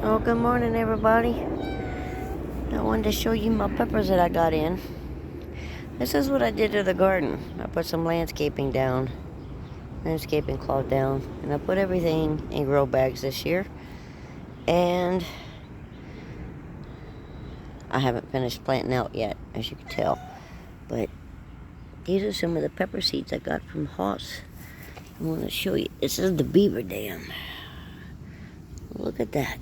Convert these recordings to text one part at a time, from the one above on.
Oh, good morning, everybody. I wanted to show you my peppers that I got in. This is what I did to the garden. I put some landscaping cloth down, and I put everything in grow bags this year. And I haven't finished planting out yet, as you can tell. But these are some of the pepper seeds I got from Hoss. I want to show you. This is the beaver dam. Look at that.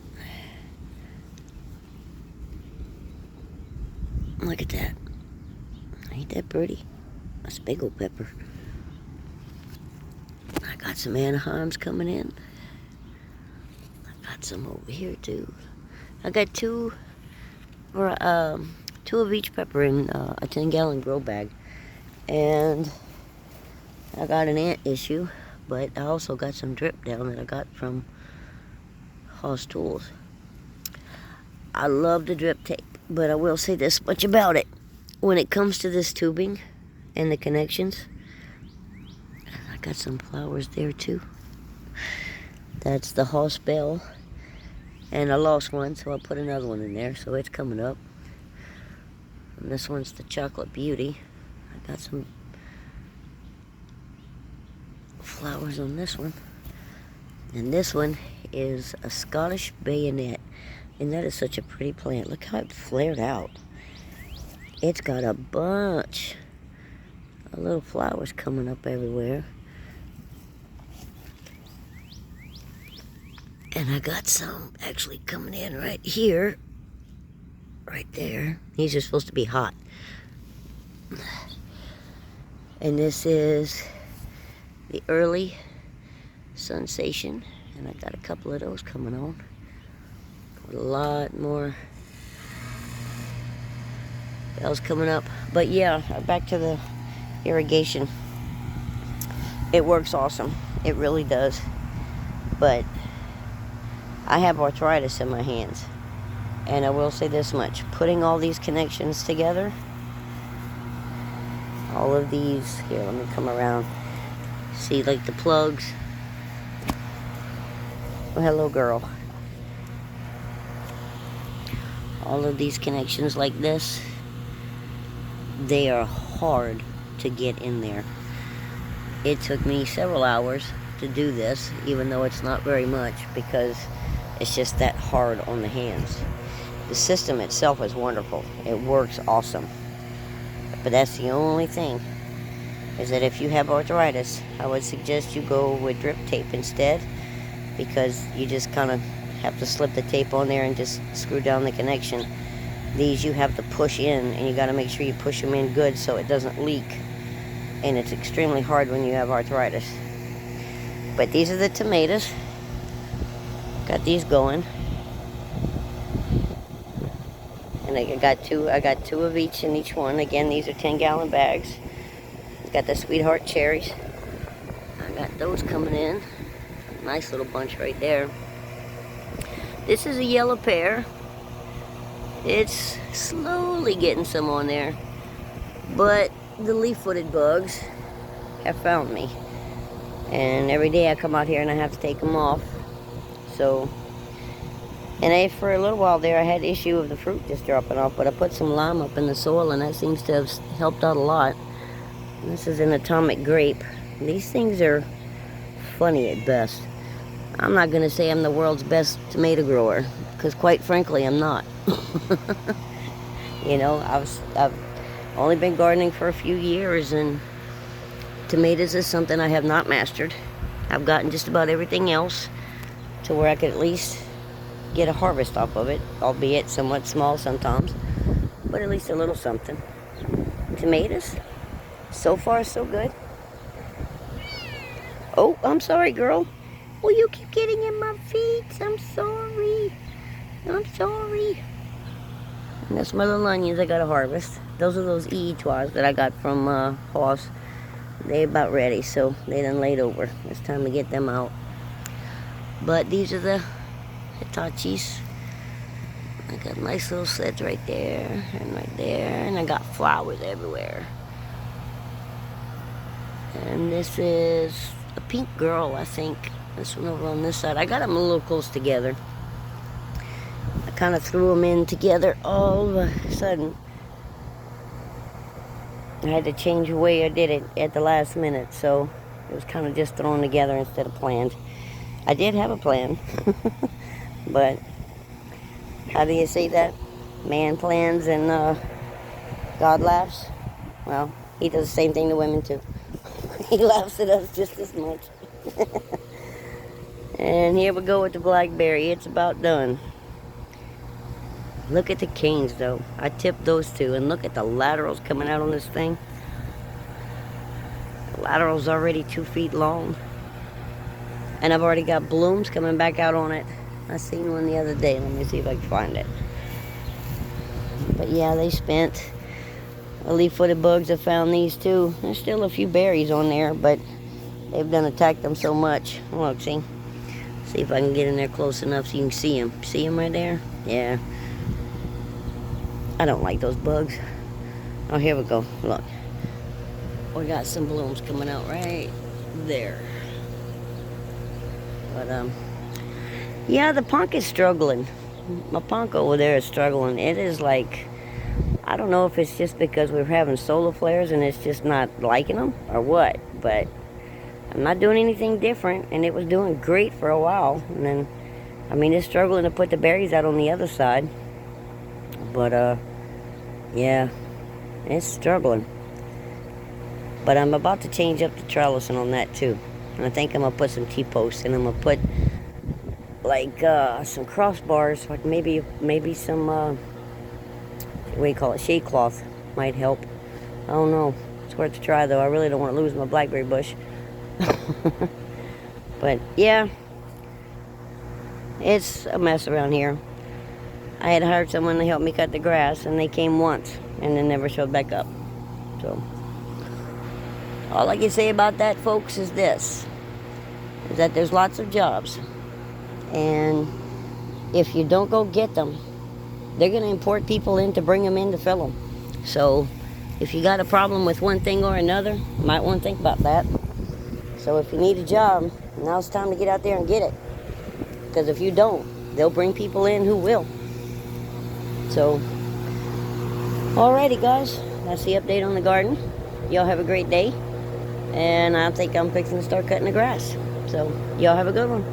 Look at that. Ain't that pretty? That's a big old pepper. I got some Anaheims coming in. I got some over here too. I got two of each pepper in a 10-gallon grow bag. And I got an ant issue, but I also got some drip down that I got from Hoss Tools. I love the drip tape, but I will say this much about it. When it comes to this tubing and the connections, I got some flowers there too. That's the Hoss Bell, and I lost one, so I put another one in there, so it's coming up. And this one's the Chocolate Beauty. I got some flowers on this one. And this one is a Scottish bayonet. And that is such a pretty plant. Look how it flared out. It's got a bunch of little flowers coming up everywhere. And I got some actually coming in right here. Right there. These are supposed to be hot. And this is the early sensation. And I got a couple of those coming on. A lot more bells coming up. But yeah, back to the irrigation. It works awesome. It really does. But I have arthritis in my hands. And I will say this much. Putting all these connections together, all of these, here, let me come around. See, like the plugs. Oh, hello, girl. All of these connections like this, they are hard to get in there. It took me several hours to do this, even though it's not very much, because it's just that hard on the hands. The system itself is wonderful. It works awesome. But that's the only thing, is that if you have arthritis, I would suggest you go with drip tape instead, because you just kind of have to slip the tape on there and just screw down the connection. These you have to push in, and you got to make sure you push them in good so it doesn't leak. And it's extremely hard when you have arthritis. But these are the tomatoes. Got these going. And I got two of each in each one. Again, these are 10-gallon bags. Got the Sweetheart cherries. I got those coming in. Nice little bunch right there. This is a yellow pear. It's slowly getting some on there. But the leaf-footed bugs have found me. And every day I come out here and I have to take them off. So, and for a little while there I had issue of the fruit just dropping off. But I put some lime up in the soil and that seems to have helped out a lot. And this is an atomic grape. These things are funny at best. I'm not going to say I'm the world's best tomato grower, because quite frankly, I'm not. You know, I've only been gardening for a few years, and tomatoes is something I have not mastered. I've gotten just about everything else to where I could at least get a harvest off of it, albeit somewhat small sometimes, but at least a little something. Tomatoes, so far so good. Oh, I'm sorry, girl. Oh, you keep getting in my feet. I'm sorry. I'm sorry. And that's my little onions I got to harvest. Those are those EE-tois that I got from Hoss. They about ready, so they done laid over. It's time to get them out. But these are the Hitachis. I got nice little sleds right there and right there. And I got flowers everywhere. And this is a pink girl, I think. This one over on this side. I got them a little close together. kind of threw them in together all of a sudden. I had to change the way I did it at the last minute, so it was kind of just thrown together instead of planned. I did have a plan, but how do you say that? Man plans and God laughs. Well, he does the same thing to women too. He laughs at us just as much. And here we go with the blackberry. It's about done. Look at the canes though. I tipped those two, and look at the laterals coming out on this thing. The lateral's already 2 feet long. And I've already got blooms coming back out on it. I seen one the other day. Let me see if I can find it. But yeah, they spent. The leaf-footed bugs have found these too. There's still a few berries on there, but they've done attacked them so much. Look, see? See if I can get in there close enough so you can see them. See them right there? Yeah. I don't like those bugs. Oh, here we go. Look. We got some blooms coming out right there. But, yeah, the punk is struggling. My punk over there is struggling. It is like, I don't know if it's just because we're having solar flares and it's just not liking them or what, but I'm not doing anything different, and it was doing great for a while. And then, I mean, it's struggling to put the berries out on the other side. But, yeah, it's struggling. But I'm about to change up the trellising on that too. And I think I'm going to put some T-posts, and I'm going to put like some crossbars, like maybe some, what do you call it, shade cloth might help. I don't know. It's worth a try though. I really don't want to lose my blackberry bush. But yeah, it's a mess around here. I had hired someone to help me cut the grass, and they came once and then never showed back up. So all I can say about that, folks, is this, is that there's lots of jobs, and if you don't go get them, they're going to import people in to bring them in to fill them. So if you got a problem with one thing or another, you might want to think about that. So if you need a job, now's the time to get out there and get it. Because if you don't, they'll bring people in who will. So, alrighty guys, that's the update on the garden. Y'all have a great day. And I think I'm fixing to start cutting the grass. So, y'all have a good one.